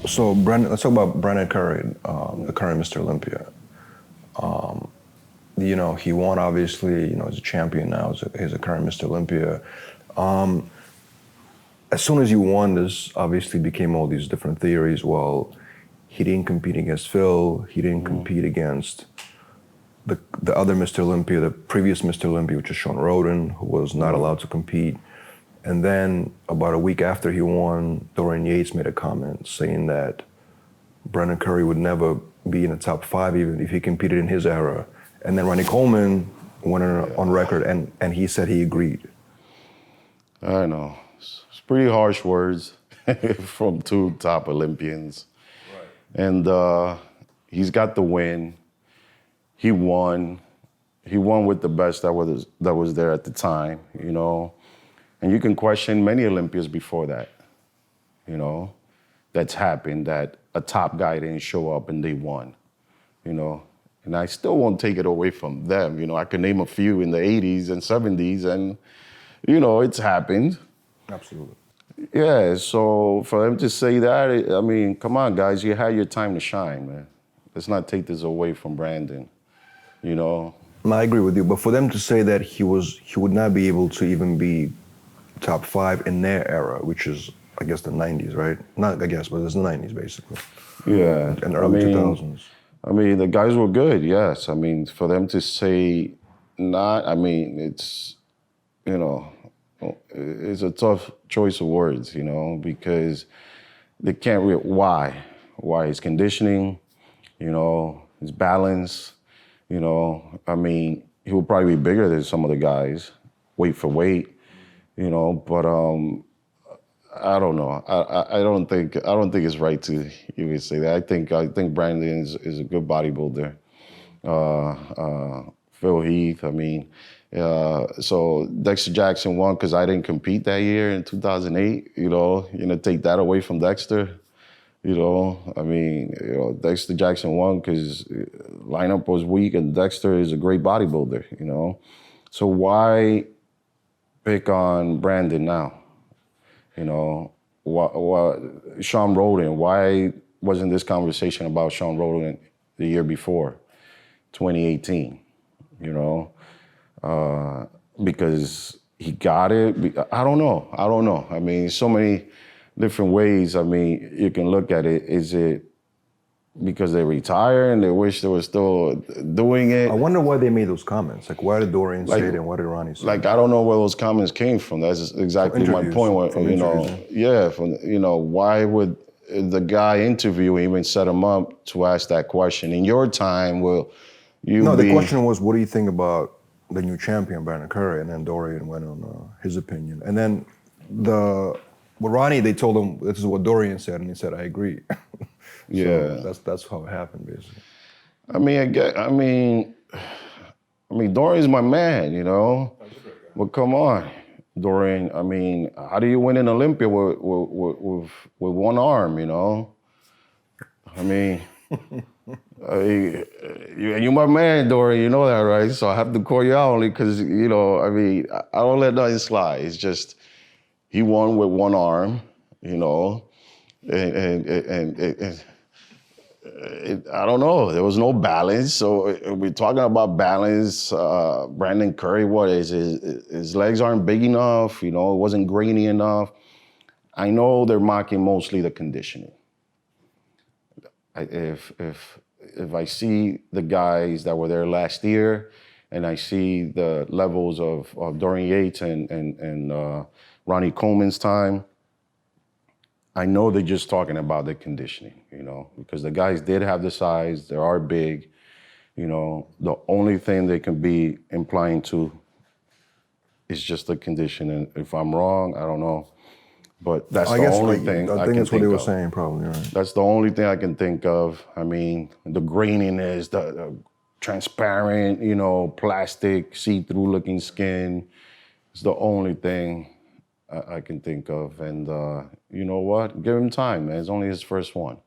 So, Brandon, let's talk about Brandon Curry, the current Mr. Olympia. He won, obviously, he's a champion now. He's a current Mr. Olympia. As soon as you won, this obviously became all these different theories. Well, he didn't compete against Phil. He didn't compete against the other Mr. Olympia, the previous Mr. Olympia, which is Sean Roden, who was not allowed to compete. And then about a week after he won, Dorian Yates made a comment saying that Brandon Curry would never be in the top 5 even if he competed in his era. And then Ronnie Coleman went on record and he said he agreed. I know. It's pretty harsh words from 2 top Olympians. Right. And he's got the win. He won. He won with the best that was there at the time, And you can question many Olympians before that, that's happened, that a top guy didn't show up and they won, And I still won't take it away from them. I can name a few in the 80s and 70s and, it's happened. Absolutely. Yeah, so for them to say that, I mean, come on, guys, you had your time to shine, man. Let's not take this away from Brandon, No, I agree with you, but for them to say that he would not be able to even be top 5 in their era, which is, I guess, the 90s, right? Not I guess, but it's the 90s, basically. Yeah. And early 2000s. I mean, the guys were good, yes. I mean, for them to say not, I mean, it's, it's a tough choice of words, because they can't why? Why? His conditioning, his balance, I mean, he would probably be bigger than some of the guys, weight for weight, but I don't know. I don't think it's right to even say that. I think Brandon is a good bodybuilder. Phil Heath, I mean, so Dexter Jackson won because I didn't compete that year in 2008. Take that away from Dexter. I mean, Dexter Jackson won because lineup was weak and Dexter is a great bodybuilder. So why pick on Brandon now? Sean Roden, why wasn't this conversation about Sean Roden the year before, 2018, because he got it. I don't know. I mean, so many different ways, I mean, you can look at it. Is it because they retire and they wish they were still doing it? I wonder why they made those comments. Like, why did Dorian say it and why did Ronnie say it? Like, I don't know where those comments came from. That's exactly my point. Why would the guy interviewing even set him up to ask that question? In your time, the question was, what do you think about the new champion, Brandon Curry? And then Dorian went on his opinion. And then with Ronnie, they told him, this is what Dorian said, and he said, I agree. So that's how it happened, basically. I mean, Dorian's my man, But come on, Dorian. I mean, how do you win an Olympia with one arm, I mean, you're my man, Dorian. You know that, right? So I have to call you out only because, I mean, I don't let nothing slide. It's just he won with one arm, and I don't know. There was no balance. So we're talking about balance. Brandon Curry, what is his legs aren't big enough. It wasn't grainy enough. I know they're mocking mostly the conditioning. If I see the guys that were there last year, and I see the levels of Dorian Yates and Ronnie Coleman's time, I know they're just talking about the conditioning, because the guys did have the size, they are big, the only thing they can be implying to is just the conditioning. If I'm wrong, I don't know. But that's the only thing I can think of. I think that's what they were saying, probably, right? That's the only thing I can think of. I mean, the graininess, the transparent, plastic, see-through looking skin is the only thing I can think of. And you know what? Give him time, man. It's only his first one.